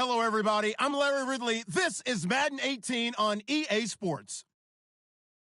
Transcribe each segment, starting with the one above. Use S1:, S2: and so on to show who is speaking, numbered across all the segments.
S1: Hello, everybody. I'm Larry Ridley. This is Madden 18 on EA Sports.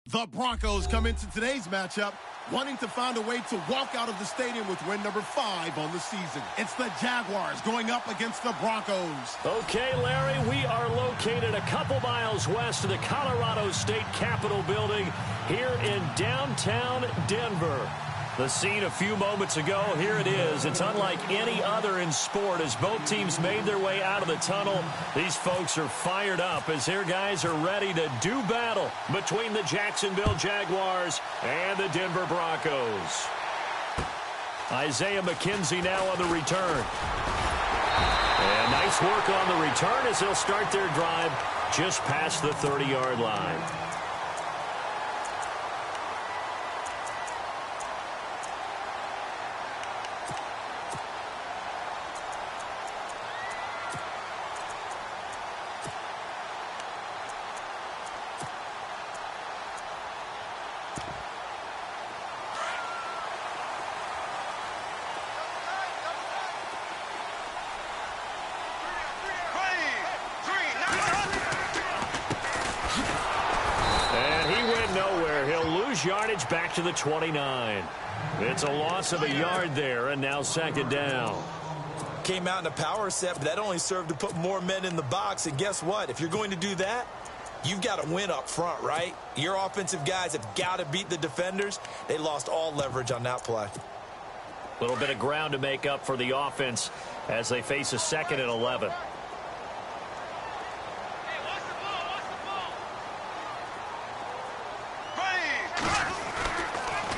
S1: The Broncos come into today's matchup wanting to find a way to walk out of the stadium with win number 5 on the season. It's the Jaguars going up against the Broncos.
S2: Okay, Larry, we are located a couple miles west of the Colorado State Capitol building here in downtown Denver. The scene a few moments ago, here it is. It's unlike any other in sport as both teams made their way out of the tunnel. These folks are fired up as their guys are ready to do battle between the Jacksonville Jaguars and the Denver Broncos. Isaiah McKenzie now on the return. And nice work on the return as they'll start their drive just past the 30-yard line. Yardage back to the 29. It's a loss of a yard there, and now second down.
S3: Came out in a power set, but that only served to put more men in the box. And guess what? If you're going to do that, you've got to win up front, right? Your offensive guys have got to beat the defenders. They lost all leverage on that play.
S2: A little bit of ground to make up for the offense as they face a 2nd and 11.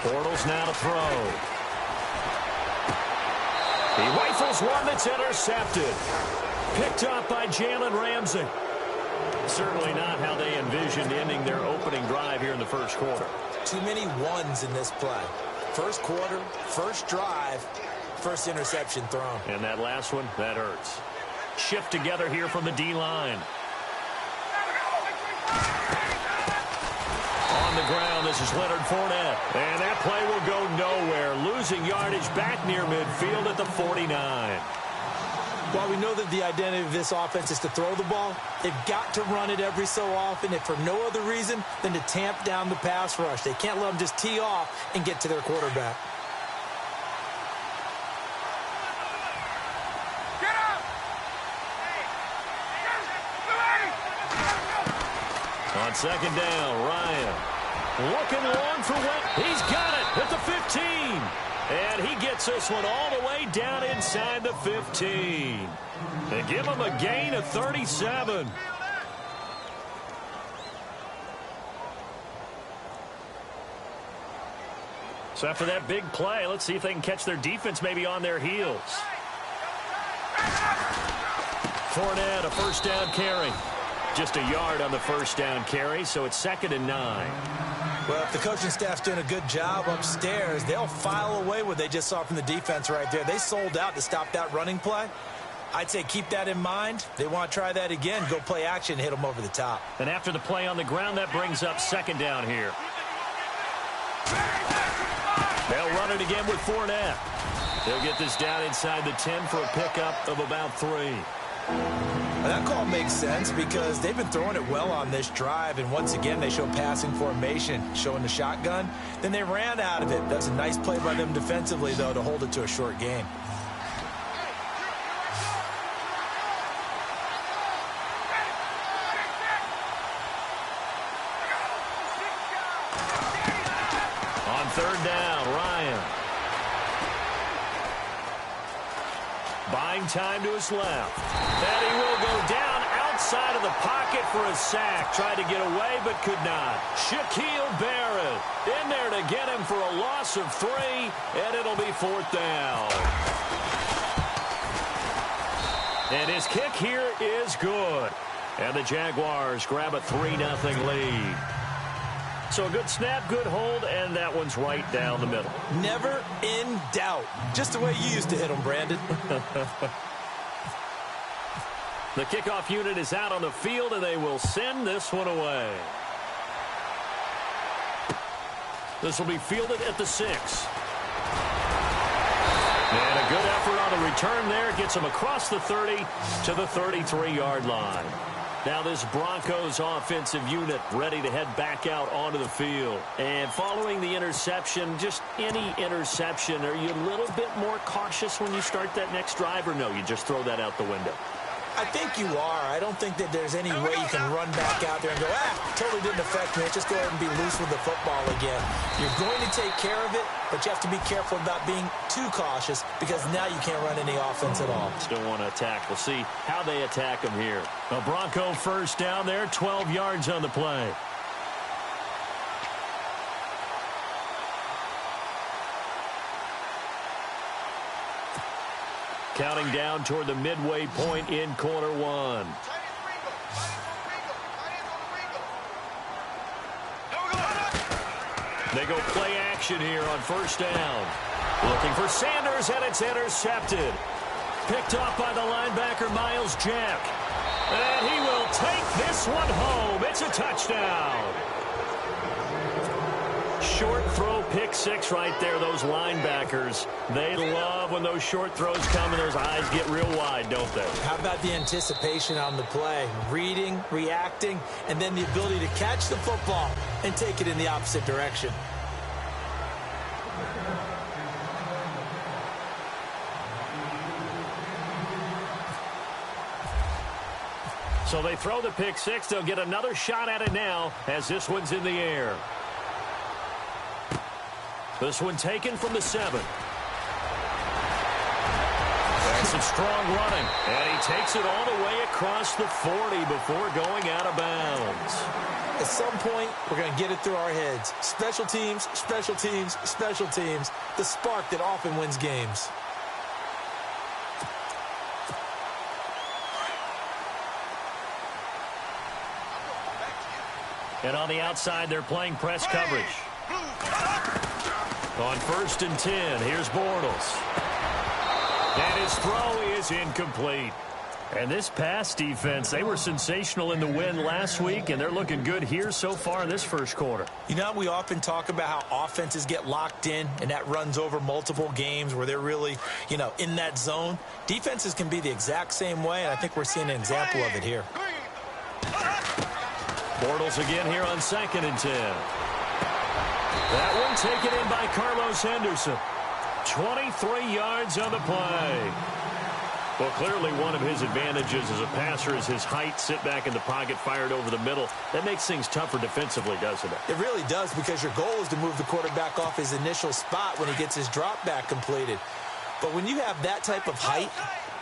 S2: Bortles now to throw. He rifles one that's intercepted. Picked up by Jalen Ramsey. Certainly not how they envisioned ending their opening drive here in the first quarter.
S3: Too many ones in this play. First quarter, first drive, first interception thrown.
S2: And that last one, that hurts. Shift together here from the D-line. On the ground, this is Leonard Fournette. And that play will go nowhere. Losing yardage back near midfield at the 49.
S3: While we know that the identity of this offense is to throw the ball, they've got to run it every so often, if for no other reason than to tamp down the pass rush. They can't let them just tee off and get to their quarterback.
S2: On second down, Ryan. Looking long for Wentz. He's got it at the 15. And he gets this one all the way down inside the 15. They give him a gain of 37. So after that big play, let's see if they can catch their defense maybe on their heels. Fournette, a first down carry. Just a yard on the first down carry, so it's 2nd and 9.
S3: Well, if the coaching staff's doing a good job upstairs, they'll file away what they just saw from the defense right there. They sold out to stop that running play. I'd say keep that in mind. They want to try that again, go play action, hit them over the top.
S2: And after the play on the ground, that brings up 2nd down here. They'll run it again with Fournette. They'll get this down inside the 10 for a pickup of about 3.
S3: That call makes sense because they've been throwing it well on this drive, and once again they show passing formation, showing the shotgun. Then they ran out of it. That's a nice play by them defensively, though, to hold it to a short game.
S2: On 3rd down, Ryan. Buying time to his left. And he will go down outside of the pocket for a sack. Tried to get away, but could not. Shaquille Barrett in there to get him for a loss of 3, and it'll be 4th down. And his kick here is good. And the Jaguars grab a 3-0 lead. So a good snap, good hold, and that one's right down the middle.
S3: Never in doubt. Just the way you used to hit them, Brandon.
S2: The kickoff unit is out on the field, and they will send this one away. This will be fielded at the 6. And a good effort on the return there. Gets him across the 30 to the 33-yard line. Now this Broncos offensive unit ready to head back out onto the field. And following the interception, just any interception, are you a little bit more cautious when you start that next drive, or no, you just throw that out the window?
S3: I think you are. I don't think that there's any way you can run back out there and go, totally didn't affect me. Just go ahead and be loose with the football again. You're going to take care of it, but you have to be careful about being too cautious because now you can't run any offense at all.
S2: Still want to attack. We'll see how they attack them here. A Bronco first down there, 12 yards on the play. Counting down toward the midway point in quarter one. They go play action here on first down. Looking for Sanders, and it's intercepted. Picked off by the linebacker, Miles Jack. And he will take this one home. It's a touchdown. Short throw, pick six right there. Those linebackers, they love when those short throws come and those eyes get real wide, don't they?
S3: How about the anticipation on the play? Reading, reacting, and then the ability to catch the football and take it in the opposite direction.
S2: So they throw the pick six. They'll get another shot at it now as this one's in the air. This one taken from the 7. That's some strong running. And he takes it all the way across the 40 before going out of bounds.
S3: At some point, we're going to get it through our heads. Special teams, special teams, special teams. The spark that often wins games.
S2: And on the outside, they're playing press coverage. On 1st and 10, here's Bortles. And his throw is incomplete. And this pass defense, they were sensational in the win last week, and they're looking good here so far in this first quarter.
S3: You know, we often talk about how offenses get locked in, and that runs over multiple games where they're really, in that zone. Defenses can be the exact same way, and I think we're seeing an example of it here.
S2: Bortles again here on 2nd and 10. That one taken in by Carlos Henderson. 23 yards on the play. Well, clearly one of his advantages as a passer is his height. Sit back in the pocket, fired over the middle. That makes things tougher defensively, doesn't it?
S3: It really does, because your goal is to move the quarterback off his initial spot when he gets his drop back completed. But when you have that type of height,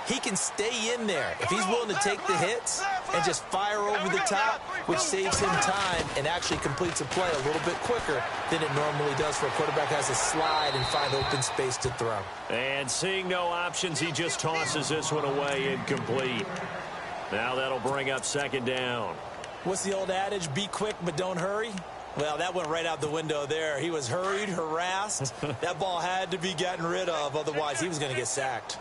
S3: he can stay in there if he's willing to take the hits and just fire over the top, which saves him time and actually completes a play a little bit quicker than it normally does for a quarterback who has to slide and find open space to throw.
S2: And seeing no options, he just tosses this one away incomplete. Now that'll bring up 2nd down.
S3: What's the old adage? Be quick, but don't hurry. Well, that went right out the window there. He was hurried, harassed. That ball had to be gotten rid of, otherwise he was going to get sacked.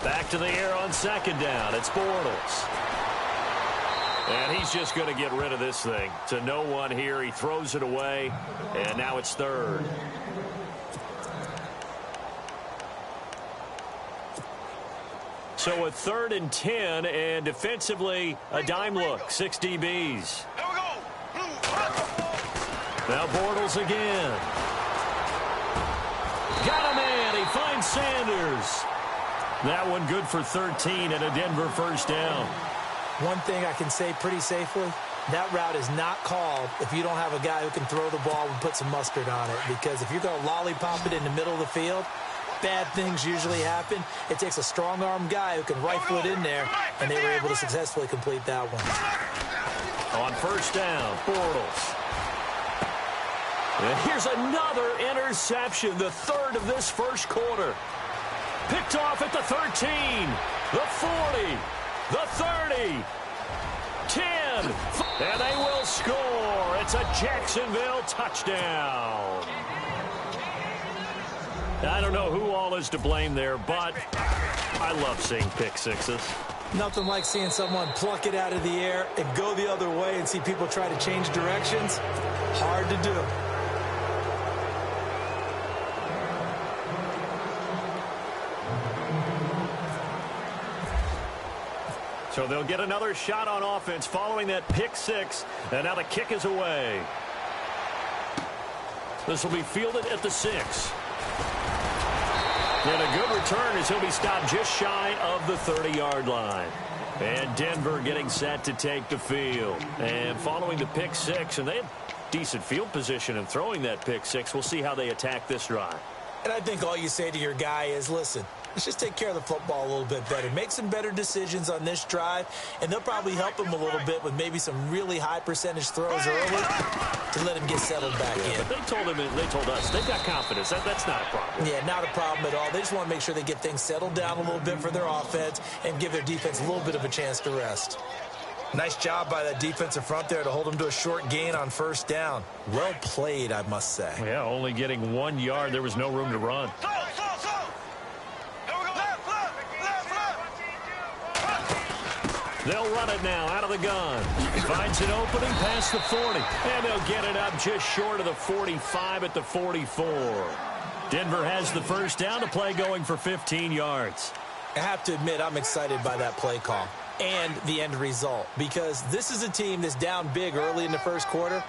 S2: Back to the air on 2nd down. It's Bortles. And he's just going to get rid of this thing. To no one here. He throws it away. And now it's 3rd. So a 3rd and 10. And defensively, a dime look. 6 DBs. Now Bortles again. Got a man. He finds Sanders. That one good for 13 and a Denver first down.
S3: One thing I can say pretty safely, that route is not called if you don't have a guy who can throw the ball and put some mustard on it. Because if you're going to lollipop it in the middle of the field, bad things usually happen. It takes a strong-arm guy who can rifle it in there, and they were able to successfully complete that one.
S2: On first down, Bortles. And here's another interception, the 3rd of this first quarter. Picked off at the 13, the 40, the 30, 10, and they will score. It's a Jacksonville touchdown. I don't know who all is to blame there, but I love seeing pick sixes.
S3: Nothing like seeing someone pluck it out of the air and go the other way and see people try to change directions. Hard to do.
S2: So they'll get another shot on offense following that pick six. And now the kick is away. This will be fielded at the 6. And a good return as he'll be stopped just shy of the 30-yard line. And Denver getting set to take the field. And following the pick six, and they had decent field position in throwing that pick six. We'll see how they attack this drive.
S3: And I think all you say to your guy is, listen, let's just take care of the football a little bit better. Make some better decisions on this drive, and they'll probably help him a little bit with maybe some really high percentage throws early to let him get settled back in.
S2: But they told us they've got confidence. That's not a problem.
S3: Yeah, not a problem at all. They just want to make sure they get things settled down a little bit for their offense and give their defense a little bit of a chance to rest. Nice job by that defensive front there to hold him to a short gain on first down. Well played, I must say.
S2: Yeah, only getting 1 yard. There was no room to run. They'll run it now out of the gun. Finds an opening past the 40. And they'll get it up just short of the 45 at the 44. Denver has the first down to play going for 15 yards.
S3: I have to admit, I'm excited by that play call and the end result, because this is a team that's down big early in the first quarter,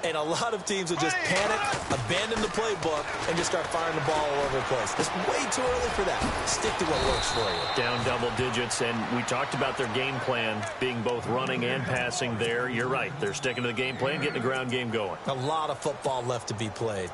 S3: and a lot of teams will just panic, abandon the playbook, and just start firing the ball all over the place. It's way too early for that. Stick to what works for you.
S2: Down double digits, and we talked about their game plan being both running and passing there. You're right. They're sticking to the game plan, getting the ground game going.
S3: A lot of football left to be played.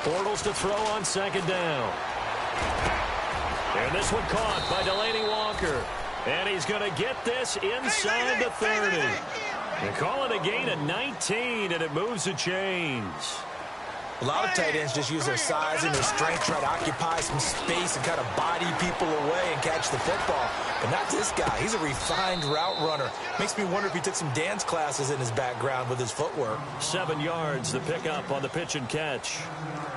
S2: Bortles to throw on second down. And this one caught by Delaney Walker. And he's going to get this inside the 30. They call it a gain of 19, and it moves the chains.
S3: A lot of tight ends just use their size and their strength, try to occupy some space and kind of body people away and catch the football. But not this guy. He's a refined route runner. Makes me wonder if he took some dance classes in his background with his footwork.
S2: 7 yards, the pickup on the pitch and catch.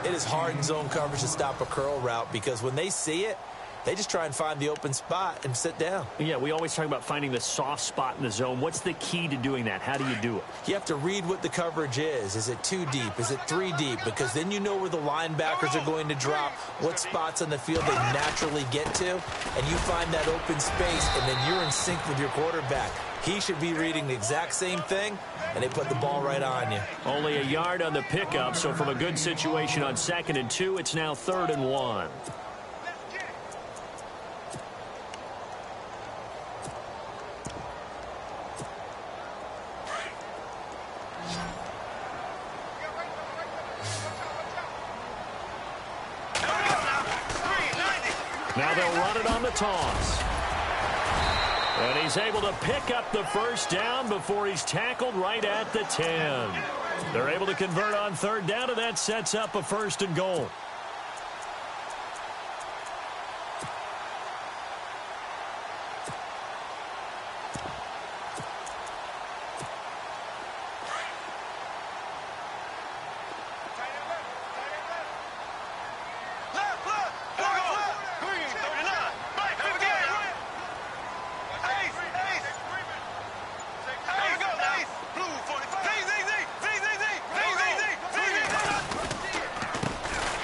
S3: It is hard in zone coverage to stop a curl route because when they see it, they just try and find the open spot and sit down.
S2: Yeah, we always talk about finding the soft spot in the zone. What's the key to doing that? How do you do it?
S3: You have to read what the coverage is. Is it 2 deep? Is it 3 deep? Because then you know where the linebackers are going to drop, what spots on the field they naturally get to, and you find that open space, and then you're in sync with your quarterback. He should be reading the exact same thing, and they put the ball right on you.
S2: Only a yard on the pickup, so from a good situation on 2nd and 2, it's now 3rd and 1. Now they'll run it on the toss. And he's able to pick up the first down before he's tackled right at the 10. They're able to convert on 3rd down, and that sets up a 1st and goal.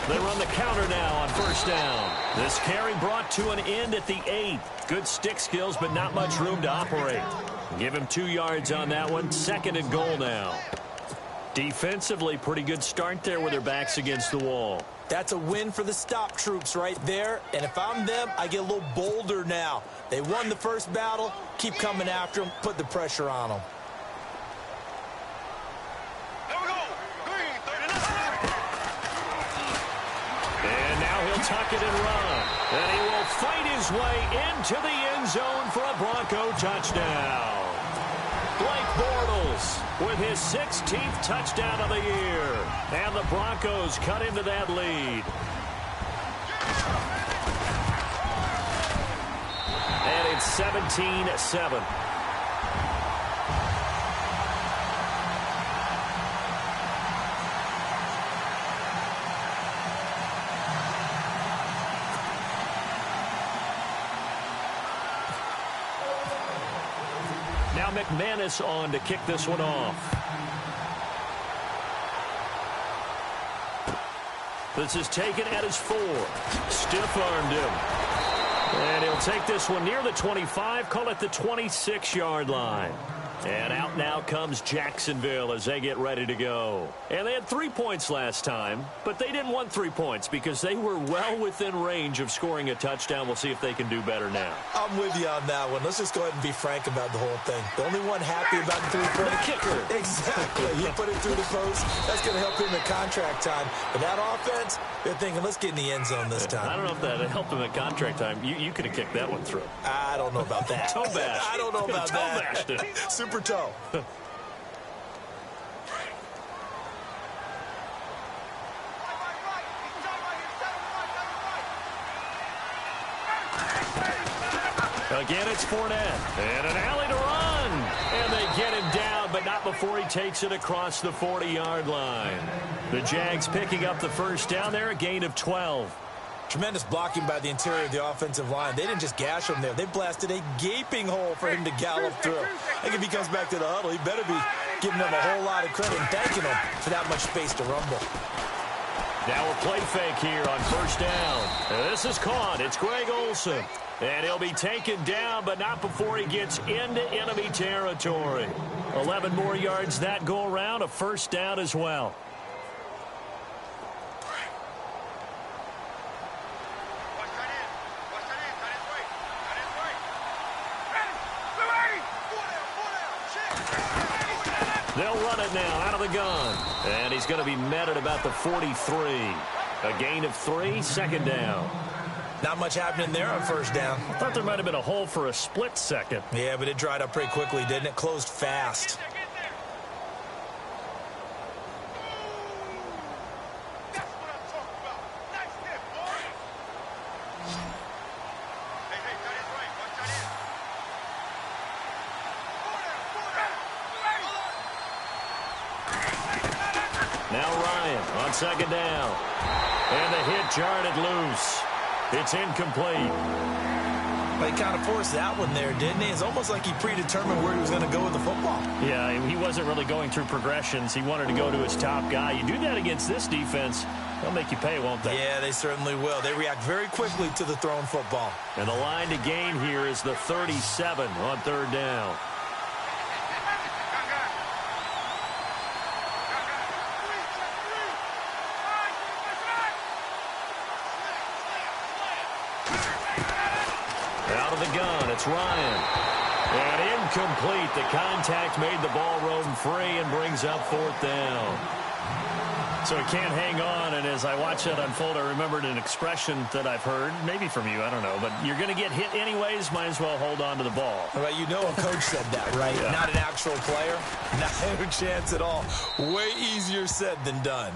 S2: They run the counter now on 1st down. This carry brought to an end at the 8. Good stick skills, but not much room to operate. Give him 2 yards on that one. 2nd and goal now. Defensively, pretty good start there with their backs against the wall.
S3: That's a win for the stop troops right there. And if I'm them, I get a little bolder now. They won the first battle. Keep coming after them. Put the pressure on them.
S2: Tuck it and run. And he will fight his way into the end zone for a Bronco touchdown. Blake Bortles with his 16th touchdown of the year. And the Broncos cut into that lead. And it's 17-7. Now McManus on to kick this one off. This is taken at his 4. Stiff-armed him. And he'll take this one near the 25, call it the 26-yard line. And out now comes Jacksonville as they get ready to go. And they had 3 points last time, but they didn't want 3 points because they were well within range of scoring a touchdown. We'll see if they can do better now.
S3: I'm with you on that one. Let's just go ahead and be frank about the whole thing. The only one happy about the 3-point.
S2: The kicker.
S3: Exactly. He put it through the post. That's going to help him in contract time. But that offense, they're thinking, let's get in the end zone this time.
S2: I don't know if that helped him at contract time. You could have kicked that one through.
S3: I don't know about that.
S2: Toe bash.
S3: I don't know about
S2: Toe
S3: that.
S2: bashed it.
S3: Super toe.
S2: Again, it's Fournette. And an alley to run. And they get him down, but not before he takes it across the 40-yard line. The Jags picking up the first down there, a gain of 12.
S3: Tremendous blocking by the interior of the offensive line. They didn't just gash him there. They blasted a gaping hole for him to gallop through. I think if he comes back to the huddle, he better be giving them a whole lot of credit and thanking them for that much space to rumble.
S2: Now a play fake here on first down. This is caught. It's Greg Olsen. And he'll be taken down, but not before he gets into enemy territory. 11 more yards that go around, a first down as well. They'll run it now out of the gun. And he's going to be met at about the 43. A gain of 3, second down.
S3: Not much happening there on first down.
S2: I thought there might have been a hole for a split second.
S3: Yeah, but it dried up pretty quickly, didn't it? Closed fast.
S2: Now Ryan on second down. And the hit jarred it loose. It's incomplete.
S3: But he kind of forced that one there, didn't he? It's almost like he predetermined where he was going to go with the football.
S2: Yeah, he wasn't really going through progressions. He wanted to go to his top guy. You do that against this defense, they'll make you pay, won't they?
S3: Yeah, they certainly will. They react very quickly to the thrown football.
S2: And the line to gain here is the 37 on third down. Out of the gun, it's Ryan. And incomplete. The contact made the ball roam free and brings up fourth down. So he can't hang on, and as I watch that unfold, I remembered an expression that I've heard, maybe from you, I don't know, but you're going to get hit anyways, might as well hold on to the ball.
S3: All right, you know a coach said that, right?
S2: Yeah.
S3: Not an actual player. Not a chance at all. Way easier said than done.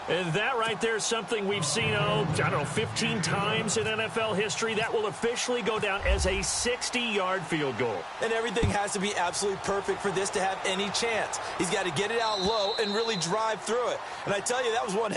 S2: And that right there is something we've seen, I don't know, 15 times in NFL history. That will officially go down as a 60-yard field goal.
S3: And everything has to be absolutely perfect for this to have any chance. He's got to get it out low and really drive through it. And I tell you, that was one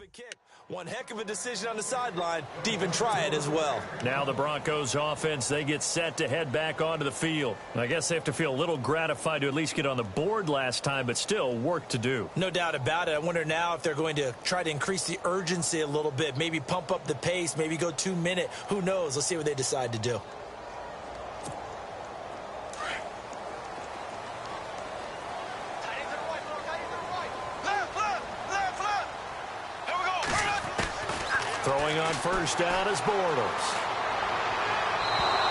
S3: a kick. One heck of a decision on the sideline to even try it as well.
S2: Now the Broncos offense, they get set to head back onto the field. I guess they have to feel a little gratified to at least get on the board last time, but still work to do.
S3: No doubt about it. I wonder now if they're going to try to increase the urgency a little bit, maybe pump up the pace, maybe go 2 minute. Who knows? Let's see what they decide to do.
S2: Throwing on first down is Bortles.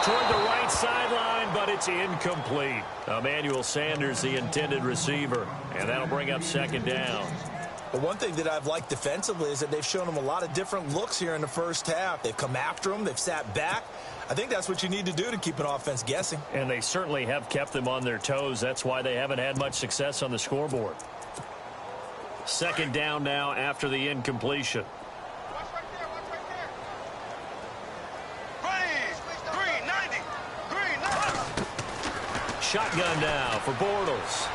S2: Toward the right sideline, but it's incomplete. Emmanuel Sanders, the intended receiver, and that'll bring up second down.
S3: But one thing that I've liked defensively is that they've shown them a lot of different looks here in the first half. They've come after them. They've sat back. I think that's what you need to do to keep an offense guessing.
S2: And they certainly have kept them on their toes. That's why they haven't had much success on the scoreboard. Second down now after the incompletion. Shotgun now for Bortles.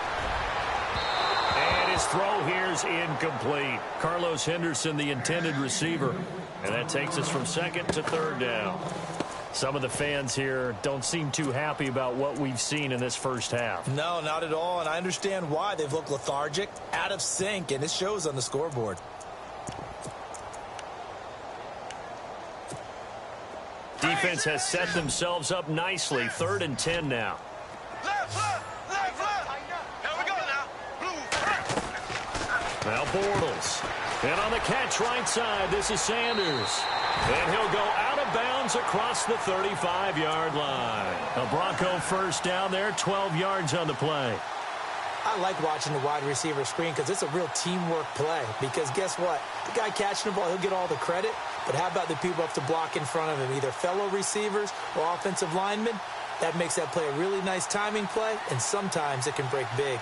S2: And his throw here's incomplete. Carlos Henderson, the intended receiver. And that takes us from second to third down. Some of the fans here don't seem too happy about what we've seen in this first half.
S3: No, not at all. And I understand why. They've looked lethargic, out of sync, and it shows on the scoreboard.
S2: Defense has set themselves up nicely. 3rd and 10 now. Now Bortles. And on the catch right side, this is Sanders. And he'll go out of bounds across the 35-yard line. A Bronco first down there, 12 yards on the play.
S3: I like watching the wide receiver screen because it's a real teamwork play. Because guess what? The guy catching the ball, he'll get all the credit. But how about the people up to block in front of him, either fellow receivers or offensive linemen? That makes that play a really nice timing play, and sometimes it can break big.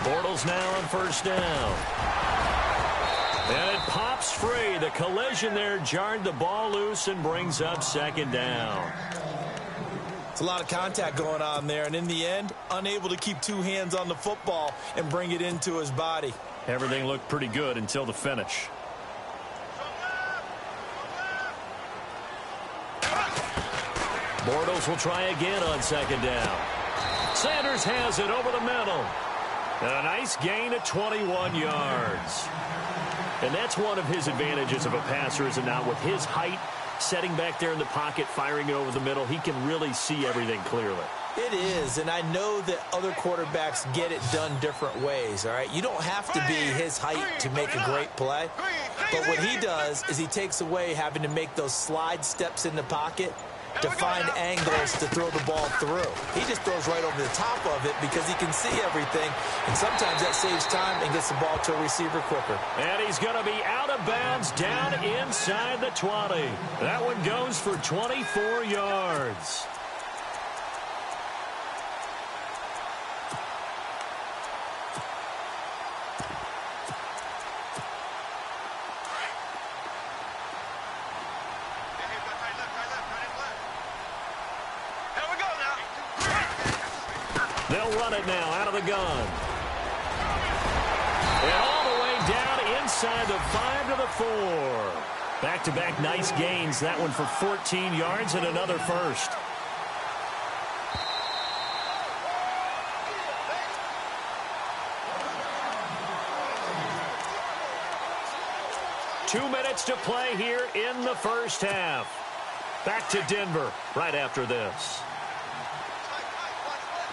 S2: Bortles now on first down. And it pops free. The collision there jarred the ball loose and brings up second down.
S3: It's a lot of contact going on there, and in the end, unable to keep two hands on the football and bring it into his body.
S2: Everything looked pretty good until the finish. Bortles will try again on second down. Sanders has it over the middle. And a nice gain of 21 yards. And that's one of his advantages of a passer, is it not? With his height, setting back there in the pocket, firing it over the middle, he can really see everything clearly.
S3: It is, and I know that other quarterbacks get it done different ways, all right? You don't have to be his height to make a great play. But what he does is he takes away having to make those slide steps in the pocket to find angles to throw the ball through. He just throws right over the top of it because he can see everything, and sometimes that saves time and gets the ball to a receiver quicker.
S2: And he's going to be out of bounds down inside the 20. That one goes for 24 yards. They'll run it now out of the gun. And all the way down inside the 5 to the 4. Back-to-back nice gains. That one for 14 yards and another first. Two minutes to play here in the first half. Back to Denver right after this.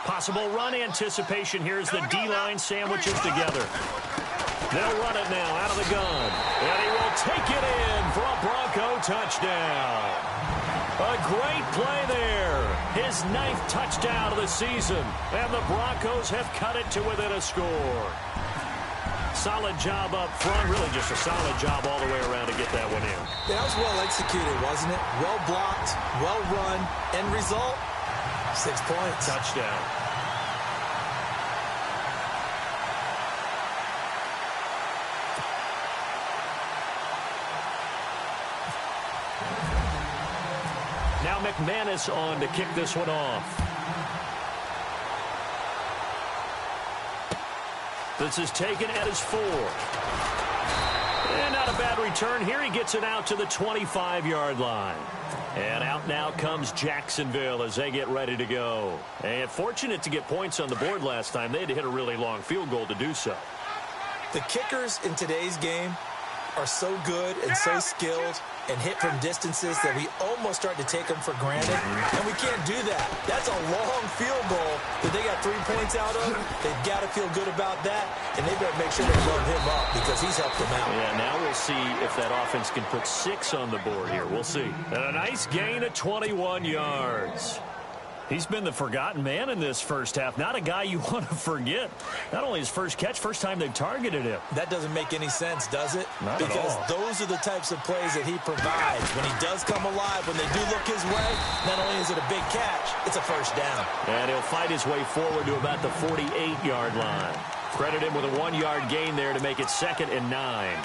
S2: Possible run anticipation. Here's the D-line sandwiches together. They'll run it now out of the gun. And he will take it in for a Bronco touchdown. A great play there. His 9th touchdown of the season. And the Broncos have cut it to within a score. Solid job up front. Really just a solid job all the way around to get that one in.
S3: That was well executed, wasn't it? Well blocked, well run. End result, 6 points.
S2: Touchdown. Now McManus on to kick this one off. This is taken at his 4. And not a bad return here. He gets it out to the 25-yard line. And out now comes Jacksonville as they get ready to go. And fortunate to get points on the board last time. They had to hit a really long field goal to do so.
S3: The kickers in today's game are so good and so skilled and hit from distances that we almost start to take them for granted, and we can't do that. That's a long field goal that they got 3 points out of. They've got to feel good about that, and they better make sure they load him up because he's helped them out.
S2: Yeah, now we'll see if that offense can put 6 on the board here. We'll see. And a nice gain of 21 yards. He's been the forgotten man in this first half. Not a guy you want to forget. Not only his first catch, first time they've targeted him.
S3: That doesn't make any sense, does it?
S2: Not
S3: because
S2: at all.
S3: Those are the types of plays that he provides. When he does come alive, when they do look his way, not only is it a big catch, it's a first down.
S2: And he'll fight his way forward to about the 48-yard line. Credit him with a 1-yard gain there to make it 2nd and 9.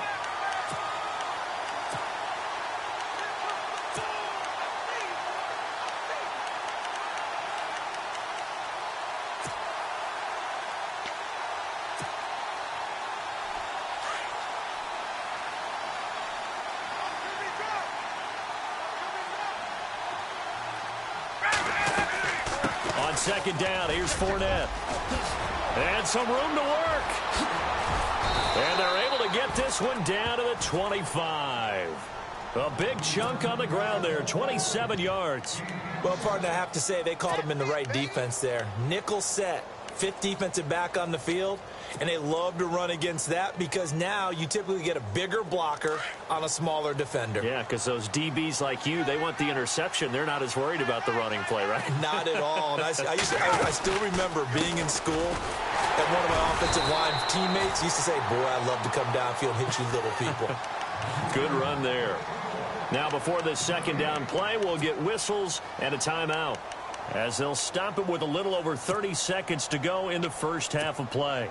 S2: On 2nd down, here's Fournette. And some room to work. And they're able to get this one down to the 25. A big chunk on the ground there, 27 yards.
S3: Well, partner, I have to say they called him in the right defense there. Nickel set, 5th defensive back on the field, and they love to run against that because now you typically get a bigger blocker on a smaller defender.
S2: Yeah, because those DBs like you, they want the interception. They're not as worried about the running play, right?
S3: Not at all. And I still remember being in school, and one of my offensive line teammates used to say, boy, I love to come downfield and hit you little people.
S2: Good run there. Now, before this 2nd down play, we'll get whistles and a timeout, as they'll stop it with a little over 30 seconds to go in the first half of play.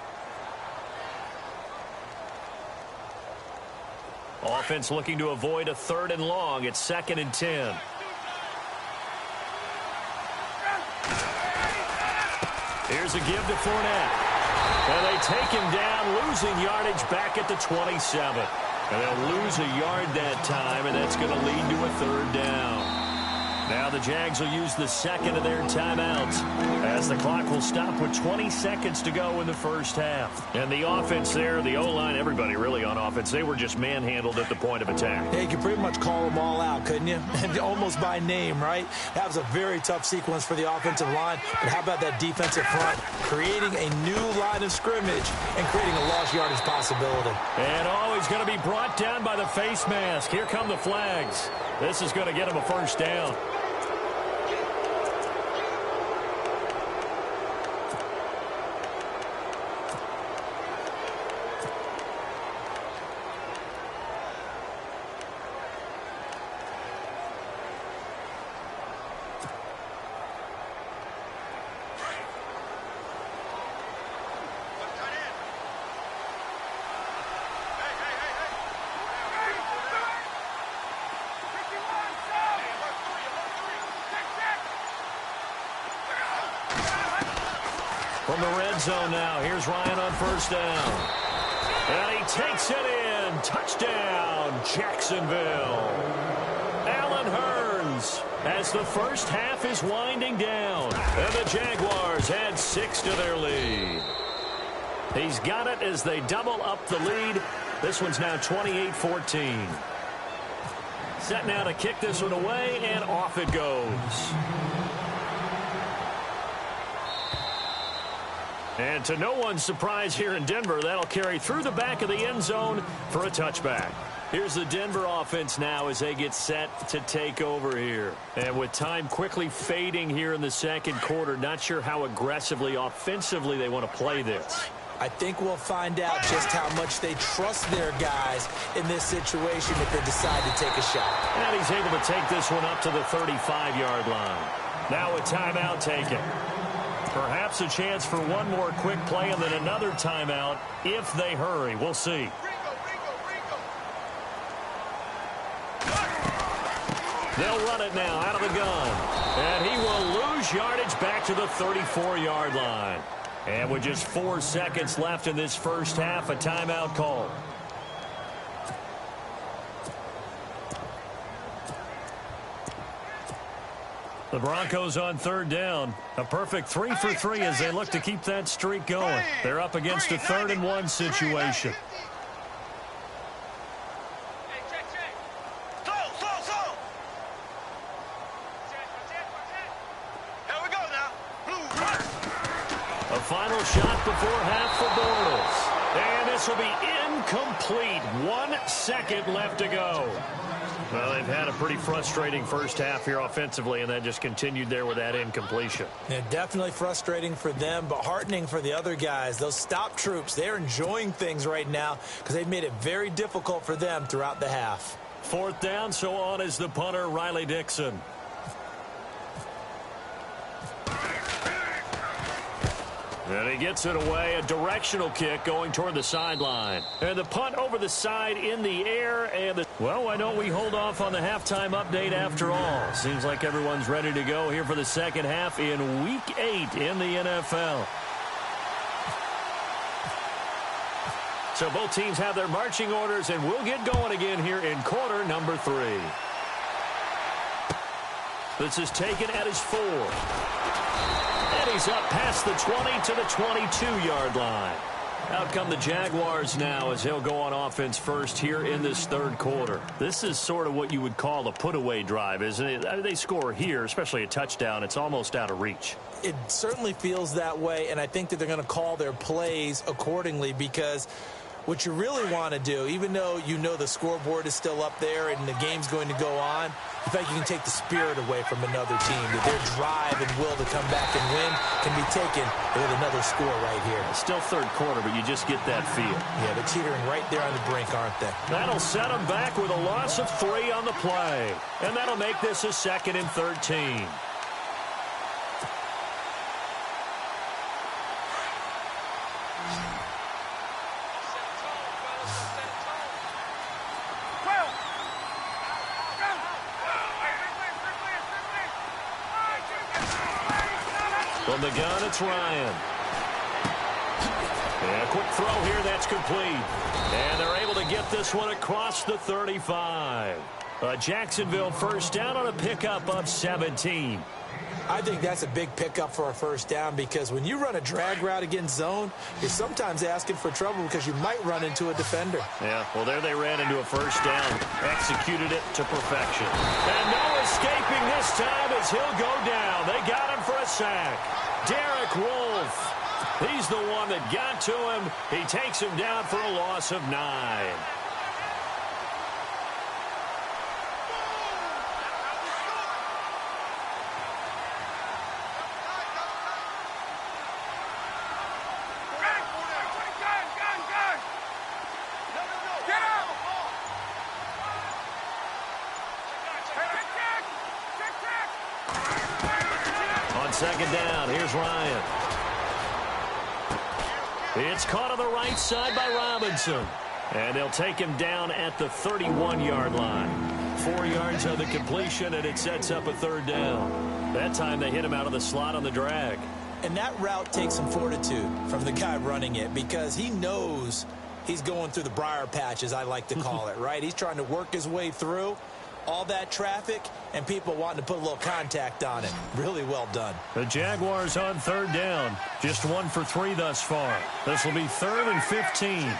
S2: Offense looking to avoid a 3rd and long. It's 2nd and 10. Here's a give to Fournette. And they take him down, losing yardage back at the 27. And they'll lose a yard that time, and that's going to lead to a 3rd down. Now the Jags will use the 2nd of their timeouts as the clock will stop with 20 seconds to go in the first half. And the offense there, the O-line, everybody really on offense, they were just manhandled at the point of attack.
S3: Yeah, you could pretty much call them all out, couldn't you? Almost by name, right? That was a very tough sequence for the offensive line. But how about that defensive front? Creating a new line of scrimmage and creating a lost yardage possibility.
S2: And always going to be brought down by the face mask. Here come the flags. This is going to get him a first down. From the red zone now, here's Ryan on 1st down. And he takes it in. Touchdown, Jacksonville. Allen Hurns as the first half is winding down. And the Jaguars add 6 to their lead. He's got it as they double up the lead. This one's now 28-14. Set now to kick this one away, and off it goes. And to no one's surprise here in Denver, that'll carry through the back of the end zone for a touchback. Here's the Denver offense now as they get set to take over here. And with time quickly fading here in the 2nd quarter, not sure how aggressively, offensively they want to play this.
S3: I think we'll find out just how much they trust their guys in this situation if they decide to take a shot.
S2: And he's able to take this one up to the 35-yard line. Now a timeout taken. Perhaps a chance for one more quick play and then another timeout if they hurry. We'll see. They'll run it now out of the gun. And he will lose yardage back to the 34-yard line. And with just 4 seconds left in this first half, a timeout call. The Broncos on third down. A perfect 3 for 3 as they look to keep that streak going. They're up against a 3rd and 1 situation. A final shot before half for Bortles. And this will be incomplete. 1 second left to go. Well, they've had a pretty frustrating first half here offensively, and that just continued there with that incompletion.
S3: Yeah, definitely frustrating for them, but heartening for the other guys. Those stop troops, they're enjoying things right now because they've made it very difficult for them throughout the half.
S2: 4th down, so on is the punter, Riley Dixon. And he gets it away, a directional kick going toward the sideline. And the punt over the side in the air. And well, why don't we hold off on the halftime update after all? Seems like everyone's ready to go here for the second half in Week 8 in the NFL. So both teams have their marching orders, and we'll get going again here in quarter number 3. This is taken at his 4. And he's up past the 20 to the 22-yard line. Out come the Jaguars now as he'll go on offense first here in this 3rd quarter. This is sort of what you would call a put-away drive, isn't it? I mean, they score here, especially a touchdown. It's almost out of reach.
S3: It certainly feels that way, and I think that they're going to call their plays accordingly because what you really want to do, even though you know the scoreboard is still up there and the game's going to go on, I think you can take the spirit away from another team. That their drive and will to come back and win can be taken with another score right here.
S2: It's still 3rd quarter, but you just get that feel.
S3: Yeah, they're teetering right there on the brink, aren't they?
S2: That'll set them back with a loss of 3 on the play. And that'll make this a 2nd and 13. From the gun, it's Ryan. And a quick throw here, that's complete. And they're able to get this one across the 35. Jacksonville first down on a pickup of 17.
S3: I think that's a big pickup for a first down because when you run a drag route against zone, you're sometimes asking for trouble because you might run into a defender.
S2: Yeah, well, there they ran into a first down, executed it to perfection. And no escaping this time as he'll go down. They got him for a sack. Derek Wolfe, he's the one that got to him. He takes him down for a loss of 9. Second down, here's Ryan. It's caught on the right side by Robinson. And they'll take him down at the 31-yard line. 4 yards on the completion, and it sets up a 3rd down. That time they hit him out of the slot on the drag.
S3: And that route takes some fortitude from the guy running it because he knows he's going through the briar patch, as I like to call it, right? He's trying to work his way through all that traffic and people wanting to put a little contact on it. Really well done.
S2: The Jaguars on 3rd down. Just 1 for 3 thus far. This will be 3rd and 15.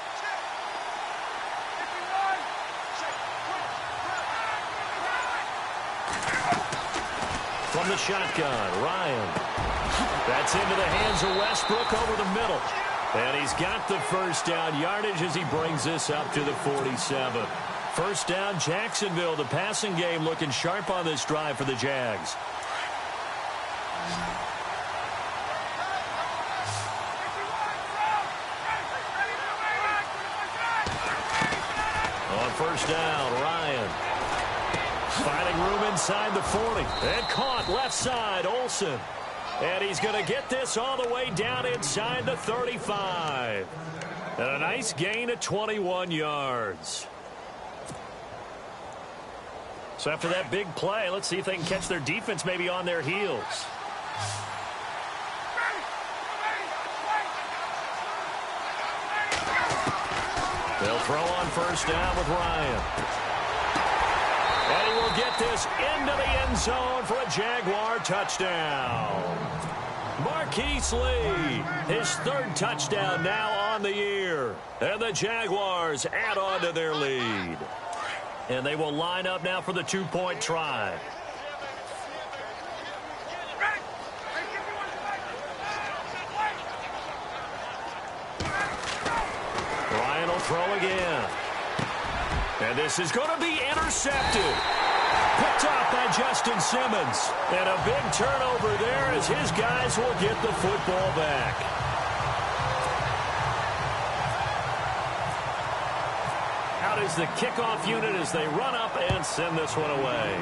S2: From the shotgun, Ryan. That's into the hands of Westbrook over the middle. And he's got the first down yardage as he brings this up to the 47. First down, Jacksonville. The passing game looking sharp on this drive for the Jags. On first down, Ryan. Finding room inside the 40. And caught left side, Olsen. And he's going to get this all the way down inside the 35. And a nice gain of 21 yards. So after that big play, let's see if they can catch their defense maybe on their heels. They'll throw on first down with Ryan. And he will get this into the end zone for a Jaguar touchdown. Marquise Lee, his third touchdown now on the year. And the Jaguars add on to their lead. And they will line up now for the two-point try. Ryan will throw again. And this is going to be intercepted. Picked off by Justin Simmons. And a big turnover there as his guys will get the football back. Out is the kickoff unit as they run up and send this one away.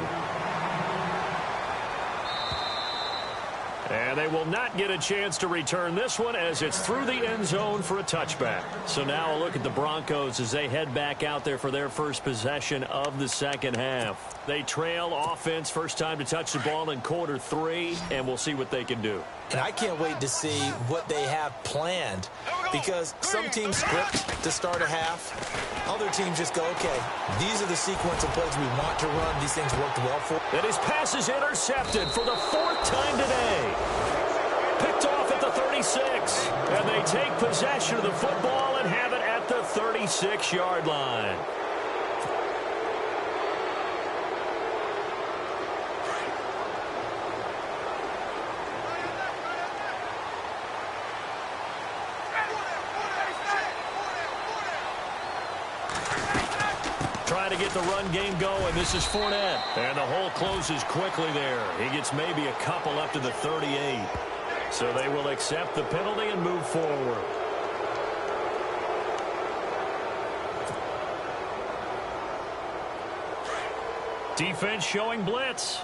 S2: And they will not get a chance to return this one as it's through the end zone for a touchback. So now a look at the Broncos as they head back out there for their first possession of the second half. They trail offense, first time to touch the ball in quarter 3, and we'll see what they can do.
S3: And I can't wait to see what they have planned, because some teams script to start a half. Other teams just go, okay, these are the sequence of plays we want to run. These things worked well for.
S2: And his pass is intercepted for the 4th time today. Picked off at the 36. And they take possession of the football and have it at the 36-yard line. Trying to get the run game going. This is Fournette. And the hole closes quickly there. He gets maybe a couple up to the 38. So they will accept the penalty and move forward. Defense showing blitz.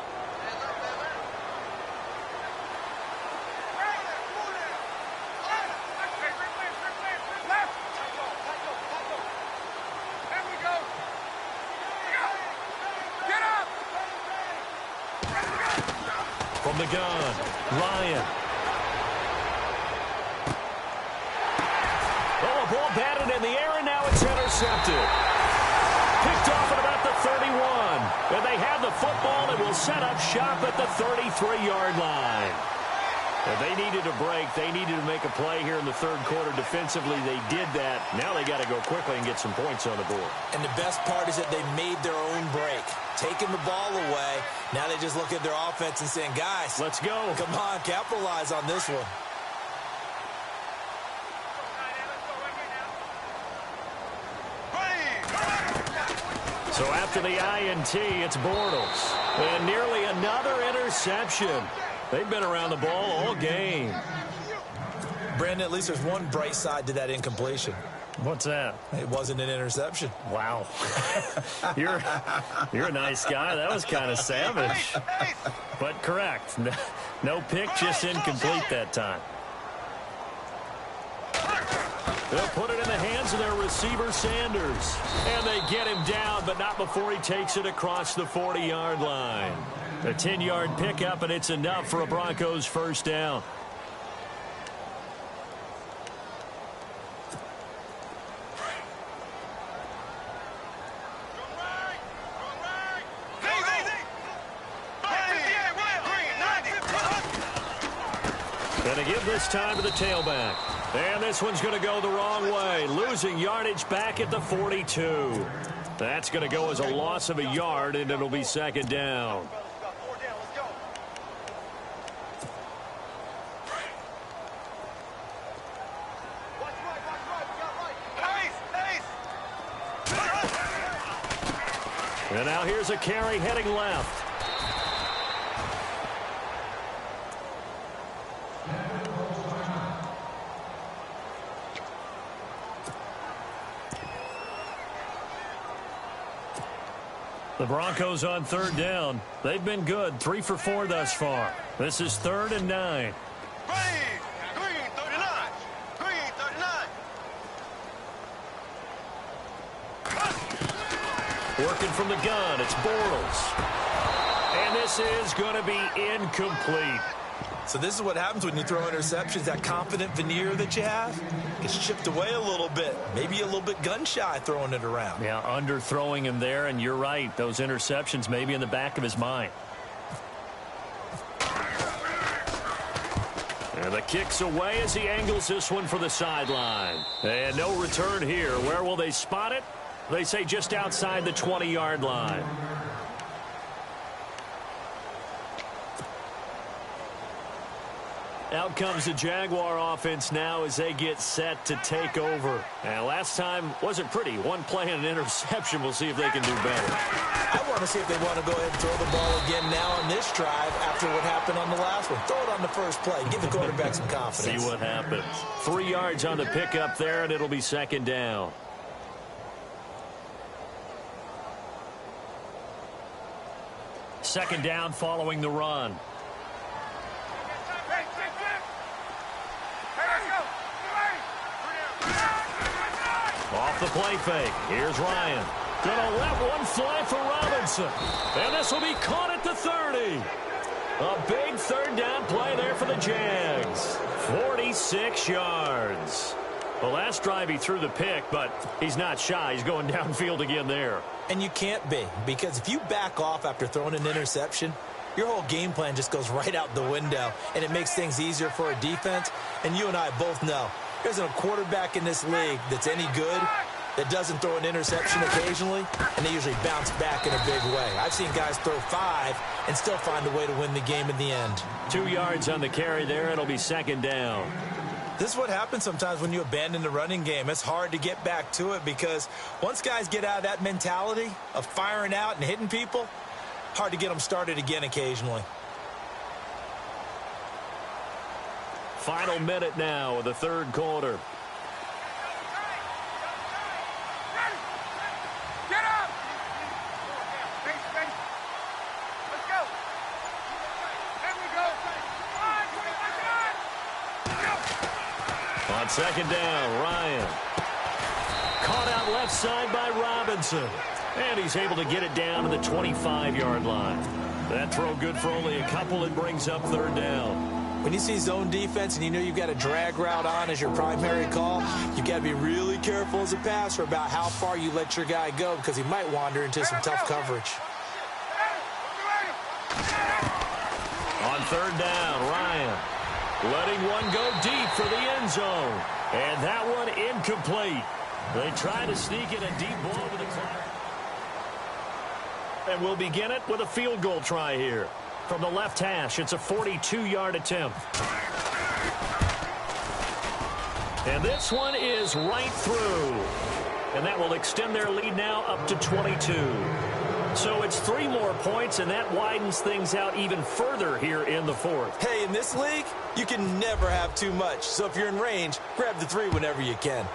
S2: From the gun, Ryan. Oh, a ball batted in the air, and now it's intercepted. Picked off at about the 31. And they have the football and will set up shop at the 33-yard line. And they needed a break. They needed to make a play here in the third quarter. Defensively, they did that. Now they got to go quickly and get some points on the board.
S3: And the best part is that they made their own break. Taking the ball away. Now they just look at their offense and saying, guys,
S2: let's go.
S3: Come on, capitalize on this one.
S2: So after the INT, it's Bortles. And nearly another interception. They've been around the ball all game.
S3: Brandon, at least there's one bright side to that incompletion.
S2: What's that?
S3: It wasn't an interception.
S2: Wow. You're a nice guy. That was kind of savage. But correct. No pick, just incomplete that time. They'll put it in the hands of their receiver, Sanders. And they get him down, but not before he takes it across the 40-yard line. A 10-yard pickup, and it's enough for a Broncos first down. Going to give this time to the tailback. And this one's going to go the wrong way. Losing yardage back at the 42. That's going to go as a loss of a yard, and it'll be second down. And now here's a carry heading left. The Broncos on third down. They've been good. 3 for 4 thus far. This is 3rd and 9. Working from the gun, it's Bortles. And this is going to be incomplete.
S3: So this is what happens when you throw interceptions. That confident veneer that you have gets chipped away a little bit. Maybe a little bit gun-shy throwing it around.
S2: Yeah, underthrowing him there, and you're right. Those interceptions may be in the back of his mind. And the kick's away as he angles this one for the sideline. And no return here. Where will they spot it? They say just outside the 20-yard line. Out comes the Jaguar offense now as they get set to take over. And last time wasn't pretty. One play and an interception. We'll see if they can do better.
S3: I want to see if they want to go ahead and throw the ball again now on this drive after what happened on the last one. Throw it on the first play. Give the quarterback some confidence.
S2: See what happens. 3 yards on the pickup there, and it'll be second down. Second down following the run. Off the play fake. Here's Ryan. Gonna let one fly for Robinson. And this will be caught at the 30. A big third down play there for the Jags. 46 yards. The last drive he threw the pick, but he's not shy. He's going downfield again there.
S3: And you can't be, because if you back off after throwing an interception, your whole game plan just goes right out the window, and it makes things easier for a defense. And you and I both know there isn't a quarterback in this league that's any good that doesn't throw an interception occasionally, and they usually bounce back in a big way. I've seen guys throw 5 and still find a way to win the game in the end.
S2: 2 yards on the carry there. It'll be second down.
S3: This is what happens sometimes when you abandon the running game. It's hard to get back to it because once guys get out of that mentality of firing out and hitting people, hard to get them started again occasionally.
S2: Final minute now of the third quarter. On second down, Ryan. Caught out left side by Robinson. And he's able to get it down to the 25-yard line. That throw good for only a couple. It brings up third down.
S3: When you see zone defense and you know you've got a drag route on as your primary call, you've got to be really careful as a passer about how far you let your guy go because he might wander into some tough coverage.
S2: On third down, Ryan. Letting one go deep for the end zone. And that one incomplete. They try to sneak in a deep ball to the clock. And we'll begin it with a field goal try here. From the left hash, it's a 42-yard attempt. And this one is right through. And that will extend their lead now up to 22. So it's 3 more points, and that widens things out even further here in the fourth.
S3: Hey, in this league, you can never have too much. So if you're in range, grab the 3 whenever you can.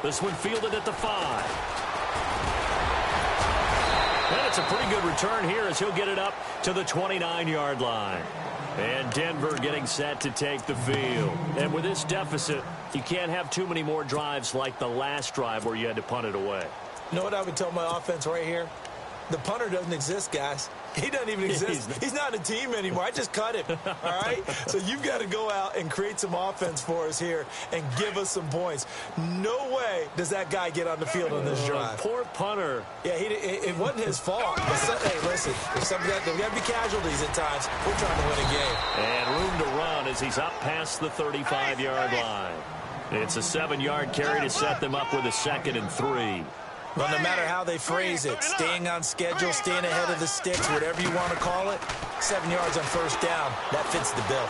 S2: This one fielded at the 5. And it's a pretty good return here as he'll get it up to the 29-yard line. And Denver getting set to take the field. And with this deficit, you can't have too many more drives like the last drive where you had to punt it away.
S3: You know what I would tell my offense right here? The punter doesn't exist, guys. He doesn't even exist. He's not a team anymore. I just cut him, all right? So you've got to go out and create some offense for us here and give us some points. No way does that guy get on the field on this drive.
S2: Poor punter.
S3: Yeah, it wasn't his fault. But hey, listen, there's got to be casualties at times. We're trying to win a game.
S2: And room to run as he's up past the 35-yard line. It's a 7-yard carry to set them up with a 2nd and 3.
S3: Well, no matter how they phrase it, staying on schedule, staying ahead of the sticks, whatever you want to call it, 7 yards on first down, that fits the bill.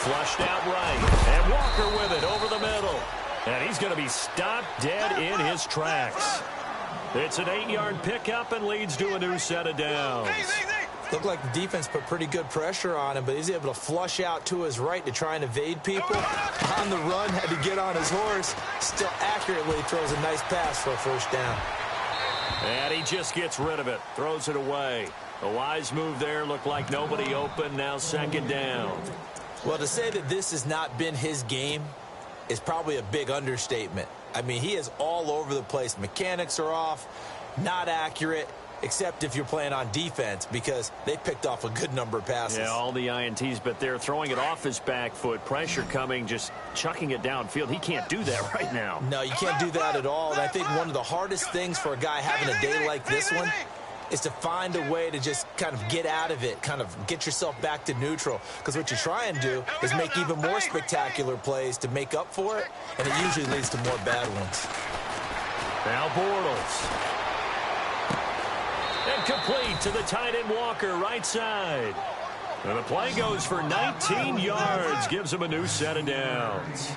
S2: Flushed out right, and Walker with it over the middle. And he's going to be stopped dead in his tracks. It's an 8-yard pickup and leads to a new set of downs.
S3: Looked like the defense put pretty good pressure on him, but he's able to flush out to his right to try and evade people. On the run, had to get on his horse. Still accurately throws a nice pass for a first down.
S2: And he just gets rid of it. Throws it away. A wise move there. Looked like nobody open. Now 2nd down.
S3: Well, to say that this has not been his game is probably a big understatement. I mean, he is all over the place. Mechanics are off, not accurate, except if you're playing on defense, because they picked off a good number of passes.
S2: Yeah, all the INTs, but they're throwing it off his back foot. Pressure coming, just chucking it downfield. He can't do that right now.
S3: No, you can't do that at all. And I think one of the hardest things for a guy having a day like this one is to find a way to just kind of get out of it, kind of get yourself back to neutral. Because what you try and do is make even more spectacular plays to make up for it, and it usually leads to more bad ones.
S2: Now Bortles. Incomplete to the tight end Walker, right side. And the play goes for 19 yards, gives him a new set of downs.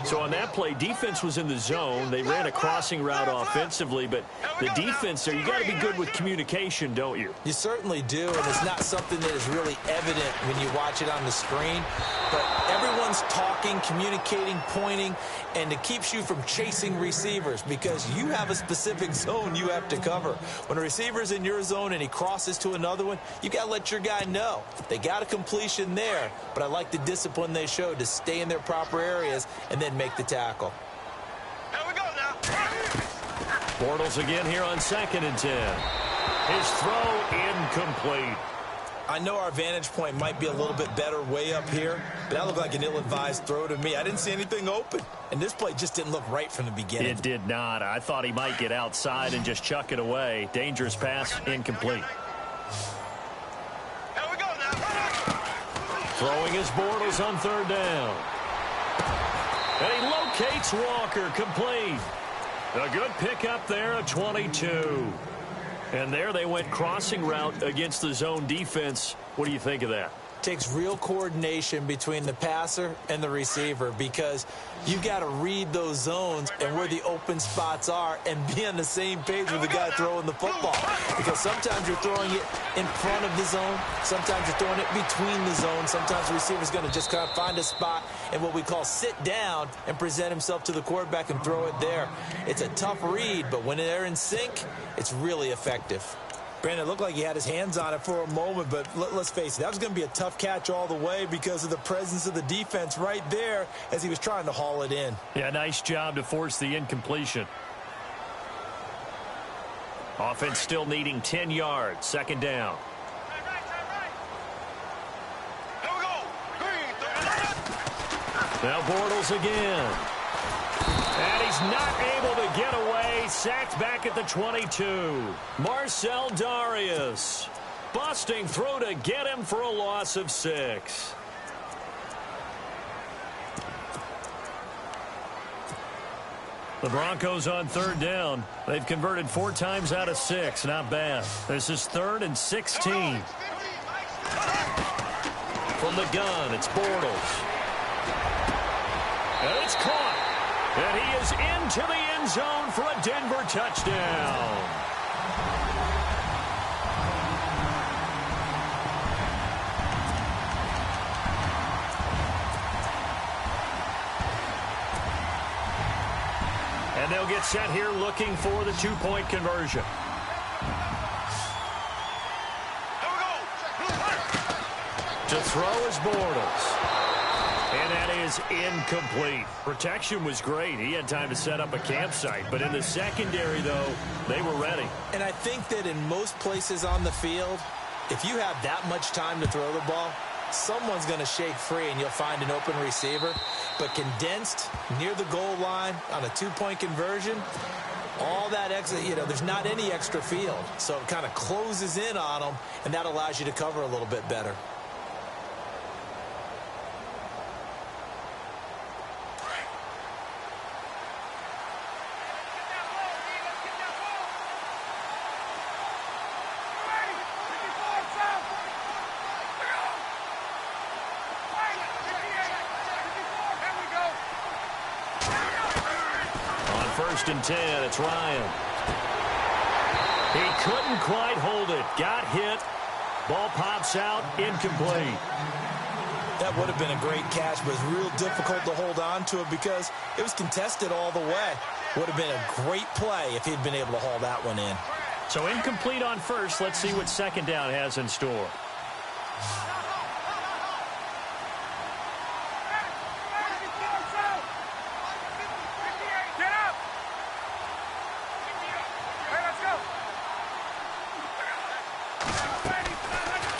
S2: So on that play, defense was in the zone. They ran a crossing route offensively, but the defense there, you got to be good with communication, don't you?
S3: You certainly do, and it's not something that is really evident when you watch it on the screen. But everyone's talking, communicating, pointing, and it keeps you from chasing receivers because you have a specific zone you have to cover. When a receiver's in your zone and he crosses to another one, you got to let your guy know. They got a completion there, but I like the discipline they showed to stay in their proper areas and then make the tackle.
S4: Here we go now.
S2: Bortles again here on 2nd and 10. His throw incomplete.
S3: I know our vantage point might be a little bit better way up here, but that looked like an ill-advised throw to me. I didn't see anything open, and this play just didn't look right from the beginning.
S2: It did not. I thought he might get outside and just chuck it away. Dangerous pass, incomplete.
S4: Here we go now.
S2: Throwing his Bortles on 3rd down. And he locates Walker, complete. A good pickup there at 22. And there they went crossing route against the zone defense. What do you think of that?
S3: Takes real coordination between the passer and the receiver because you got to read those zones and where the open spots are and be on the same page with the guy throwing the football. Because sometimes you're throwing it in front of the zone. Sometimes you're throwing it between the zones. Sometimes the receiver's going to just kind of find a spot and what we call sit down and present himself to the quarterback and throw it there. It's a tough read, but when they're in sync, it's really effective. Brandon, it looked like he had his hands on it for a moment, but let's face it, that was going to be a tough catch all the way because of the presence of the defense right there as he was trying to haul it in.
S2: Yeah, nice job to force the incompletion. Offense still needing 10 yards, 2nd down.
S4: Here we go.
S2: Now Bortles again. And he's not able to get away. Sacked back at the 22. Marcel Darius busting through to get him for a loss of 6. The Broncos on 3rd down. They've converted 4 times out of 6. Not bad. This is 3rd and 16. From the gun, it's Bortles. And it's caught. And he is into the end zone for a Denver touchdown. And they'll get set here looking for the 2-point conversion. To throw is Bortles. And that is incomplete. Protection was great. He had time to set up a campsite. But in the secondary, though, they were ready.
S3: And I think that in most places on the field, if you have that much time to throw the ball, someone's going to shake free and you'll find an open receiver. But condensed near the goal line on a 2-point conversion, all that extra, there's not any extra field. So it kind of closes in on them, and that allows you to cover a little bit better.
S2: First and 10, it's Ryan. He couldn't quite hold it. Got hit. Ball pops out, incomplete.
S3: That would have been a great catch, but it's real difficult to hold on to it because it was contested all the way. Would have been a great play if he'd been able to haul that one in.
S2: So incomplete on first. Let's see what 2nd down has in store.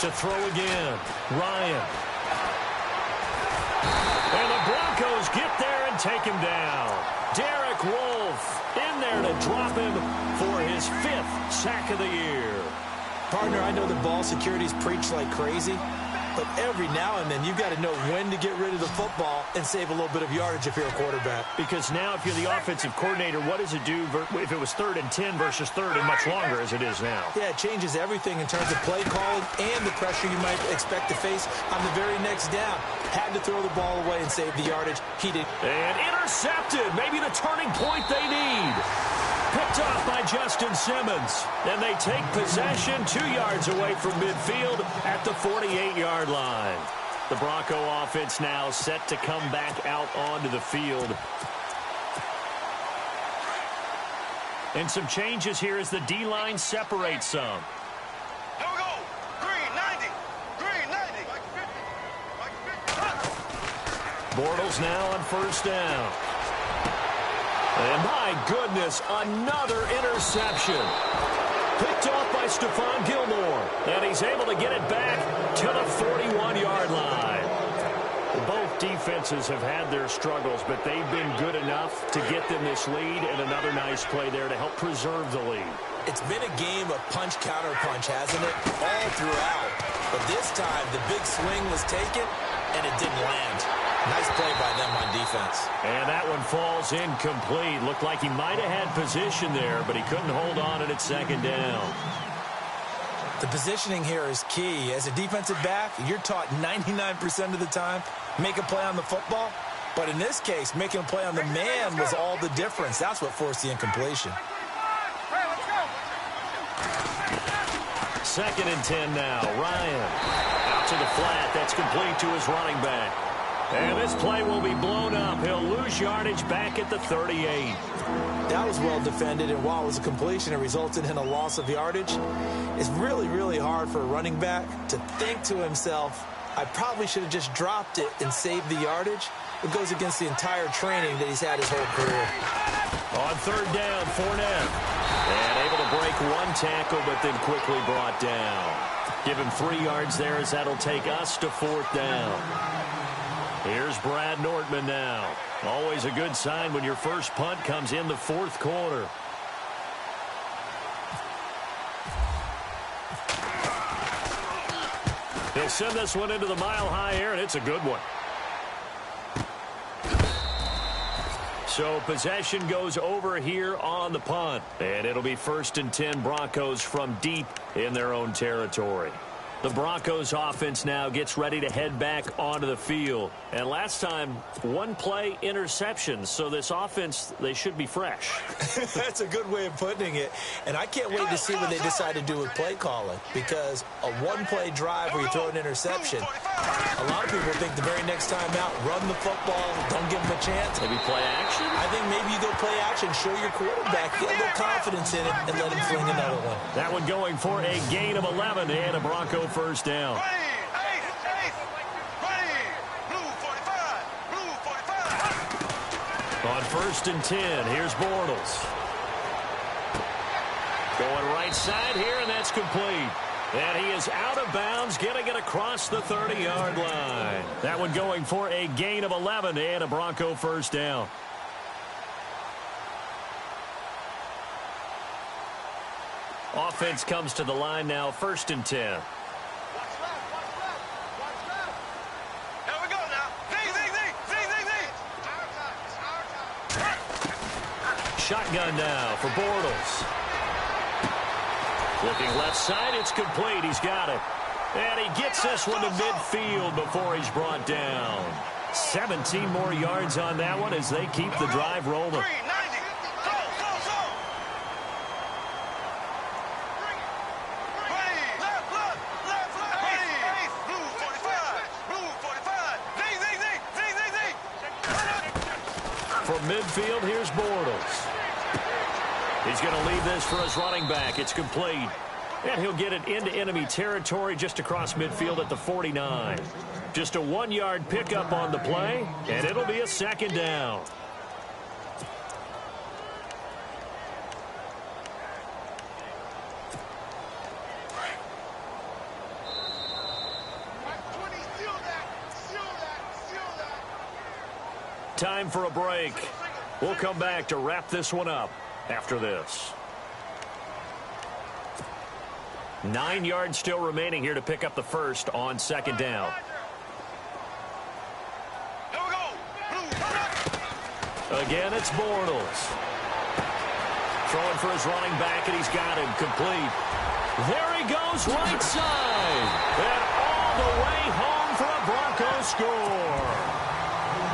S2: to throw again. Ryan. And the Broncos get there and take him down. Derek Wolfe in there to drop him for his 5th sack of the year.
S3: Partner, I know the ball security's preached like crazy, but every now and then you've got to know when to get rid of the football and save a little bit of yardage if you're a quarterback.
S2: Because now if you're the offensive coordinator, what does it do if it was 3rd and 10 versus 3rd and much longer as it is now?
S3: Yeah, it changes everything in terms of play calling and the pressure you might expect to face on the very next down. Had to throw the ball away and save the yardage. He did.
S2: And intercepted. Maybe the turning point they need. Picked off by Justin Simmons. And they take possession 2 yards away from midfield at the 48-yard line. The Bronco offense now set to come back out onto the field. And some changes here as the D-line separates some.
S4: Here we go. Green 90. Green 90.
S2: Bortles now on 1st down. And my goodness, another interception. Picked off by Stephon Gilmore. And he's able to get it back to the 41-yard line. Both defenses have had their struggles, but they've been good enough to get them this lead, and another nice play there to help preserve the lead.
S3: It's been a game of punch-counter-punch, hasn't it? All throughout. But this time, the big swing was taken, and it didn't land. Nice play by them on defense.
S2: And that one falls incomplete. Looked like he might have had position there, but he couldn't hold on at 2nd down.
S3: The positioning here is key. As a defensive back, you're taught 99% of the time, make a play on the football. But in this case, making a play on the man was all the difference. That's what forced the incompletion.
S2: 2nd and 10 now. Ryan out to the flat. That's complete to his running back. And this play will be blown up. He'll lose yardage back at the 38.
S3: That was well defended, and while it was a completion, it resulted in a loss of yardage. It's really, really hard for a running back to think to himself, I probably should have just dropped it and saved the yardage. It goes against the entire training that he's had his whole career.
S2: On 3rd down, Fournette. And able to break 1 tackle, but then quickly brought down. Give him 3 yards there as that'll take us to 4th down. Here's Brad Nortman now. Always a good sign when your first punt comes in the 4th quarter. He'll send this one into the mile-high air, and it's a good one. So possession goes over here on the punt. And it'll be 1st and 10 Broncos from deep in their own territory. The Broncos offense now gets ready to head back onto the field. And last time, 1 play interceptions. So this offense, they should be fresh.
S3: That's a good way of putting it. And I can't wait to see what they decide to do with play calling. Because a 1-play drive where you throw an interception, a lot of people think the very next time out, run the football, don't give them a chance.
S2: Maybe play action?
S3: I think maybe you go play action, show your quarterback, get a little confidence in it, and let him fling another one.
S2: That one going for a gain of 11 and a Bronco 1st down.
S4: Ready. Blue 45. Blue 45.
S2: On 1st and 10, here's Bortles. Going right side here, and that's complete. And he is out of bounds, getting it across the 30-yard line. That one going for a gain of 11 and a Bronco 1st down. Offense comes to the line now, 1st and 10.
S4: Here we go now. Z.
S2: Shotgun now for Bortles. Looking left side, it's complete. He's got it. And he gets this one to midfield before he's brought down. 17 more yards on that one as they keep the drive rolling.
S4: Green 90. Go. Ready. Left. Ready. Blue 45. Z.
S2: From midfield, here's Bortles. He's going to leave this for his running back. It's complete. And he'll get it into enemy territory just across midfield at the 49. Just a 1-yard pickup on the play, and it'll be a 2nd down. Time for a break. We'll come back to wrap this one up after this. 9 yards still remaining here to pick up the first on second down. Again, it's Bortles. Throwing for his running back, and he's got him complete. There he goes, right side. And all the way home for a Broncos score.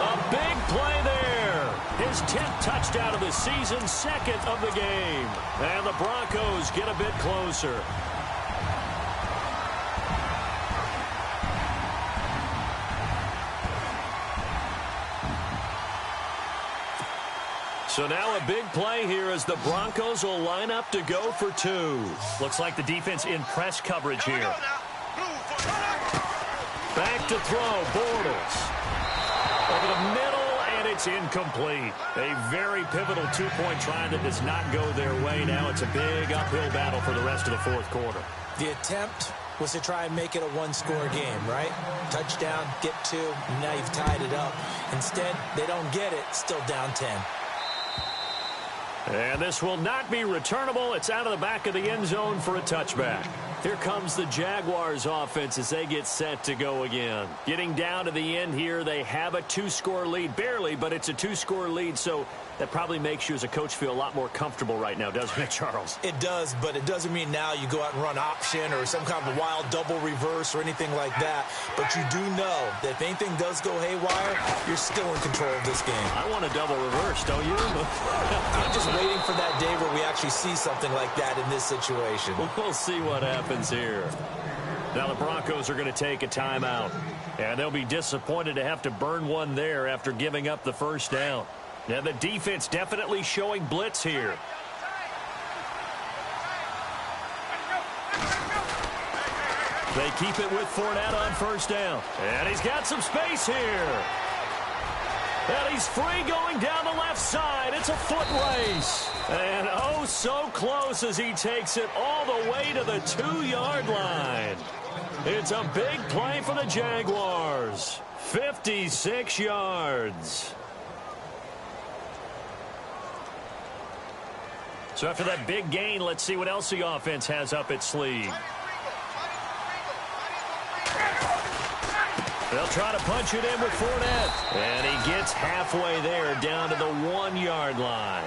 S2: A big play there. His 10th touchdown of the season, second of the game. And the Broncos get a bit closer. So now a big play here as the Broncos will line up to go for 2. Looks like the defense in press coverage here. Back to throw, Bortles. Over the middle, and it's incomplete. A very pivotal two-point try that does not go their way. Now it's a big uphill battle for the rest of the fourth quarter.
S3: The attempt was to try and make it a one-score game, right? Touchdown, get 2, and now you've tied it up. Instead, they don't get it, still down 10.
S2: And this will not be returnable. It's out of the back of the end zone for a touchback. Here comes the Jaguars offense as they get set to go again. Getting down to the end here, they have a 2-score lead. Barely, but it's a 2-score lead, so that probably makes you as a coach feel a lot more comfortable right now, doesn't it, Charles?
S3: It does, but it doesn't mean now you go out and run option or some kind of wild double reverse or anything like that. But you do know that if anything does go haywire, you're still in control of this game.
S2: I want a double reverse, don't you?
S3: I'm just waiting for that day where we actually see something like that in this situation.
S2: We'll see what happens here. Now the Broncos are going to take a timeout, and they'll be disappointed to have to burn one there after giving up the first down. Now the defense definitely showing blitz here. They keep it with Fournette on first down. And he's got some space here. And he's free going down the left side. It's a foot race. And oh, so close as he takes it all the way to the 2-yard line. It's a big play for the Jaguars. 56 yards. So after that big gain, let's see what else the offense has up its sleeve. They'll try to punch it in with Fournette. And he gets halfway there down to the 1-yard line.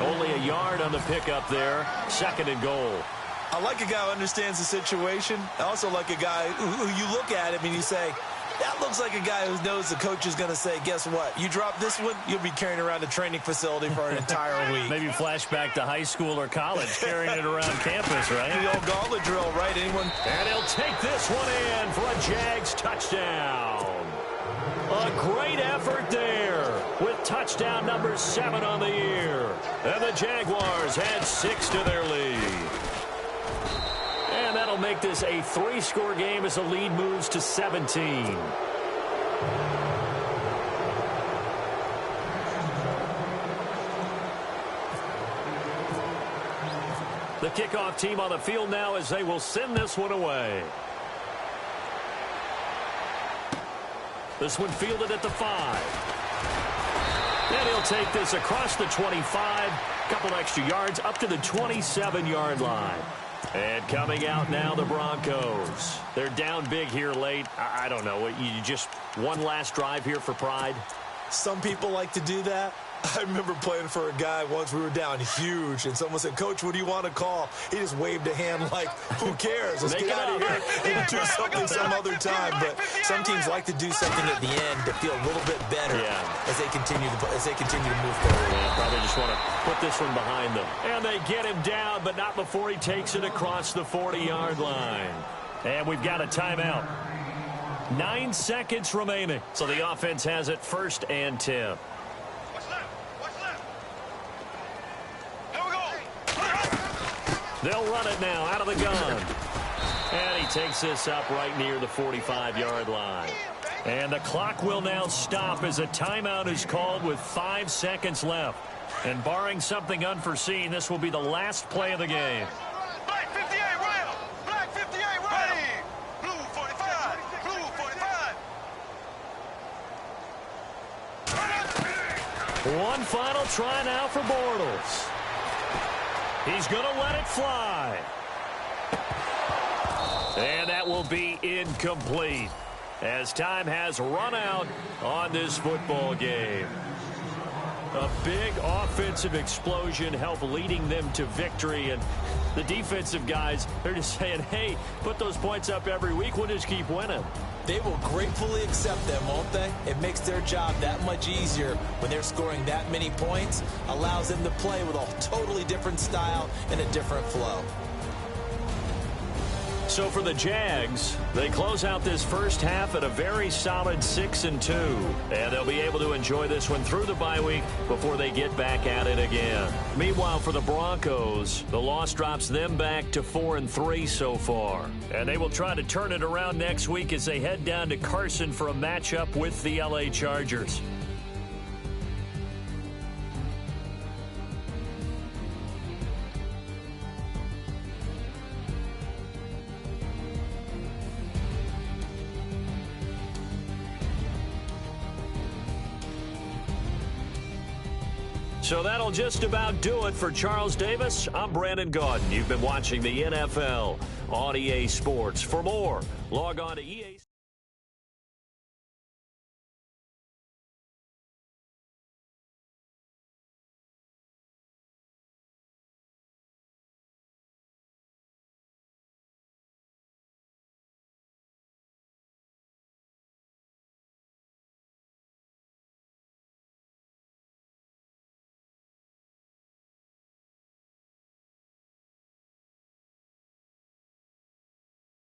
S2: Only a yard on the pickup there. Second and goal.
S3: I like a guy who understands the situation. I also like a guy who you look at him and you say, that looks like a guy who knows the coach is going to say, guess what? You drop this one, you'll be carrying around a training facility for an entire week.
S2: Maybe flashback to high school or college, carrying it around campus, right?
S3: The old Gautlet drill, right? Anyone?
S2: And he'll take this one in for a Jags touchdown. A great effort there with touchdown number 7 on the year. And the Jaguars add 6 to their lead. And that'll make this a 3-score game as the lead moves to 17. The kickoff team on the field now as they will send this one away. This one fielded at the 5. And he'll take this across the 25. Couple extra yards up to the 27-yard line. And coming out now, the Broncos. They're down big here late. I don't know. You just one last drive here for pride?
S3: Some people like to do that. I remember playing for a guy once. We were down huge, and someone said, Coach, what do you want to call? He just waved a hand like, who cares? Let's get out of here and do something some other time. But some teams like to do something at the end to feel a little bit better as they continue to move forward.
S2: Yeah, probably just want to put this one behind them. And they get him down, but not before he takes it across the 40-yard line. And we've got a timeout. 9 seconds remaining. So the offense has it 1st and 10. They'll run it now out of the gun. And he takes this up right near the 45-yard line. And the clock will now stop as a timeout is called with 5 seconds left. And barring something unforeseen, this will be the last play of the game.
S4: Black 58, right. Black 58, right. Blue 45. Blue 45.
S2: One final try now for Bortles. He's going to let it fly. And that will be incomplete as time has run out on this football game. A big offensive explosion helped leading them to victory, and the defensive guys, they're just saying, hey, put those points up every week, we'll just keep winning.
S3: They will gratefully accept them, won't they? It makes their job that much easier when they're scoring that many points, allows them to play with a totally different style and a different flow.
S2: So for the Jags, they close out this first half at a very solid 6-2. And they'll be able to enjoy this one through the bye week before they get back at it again. Meanwhile, for the Broncos, the loss drops them back to 4-3 so far. And they will try to turn it around next week as they head down to Carson for a matchup with the LA Chargers. So that'll just about do it for Charles Davis. I'm Brandon Gaudin. You've been watching the NFL on EA Sports. For more, log on to EA.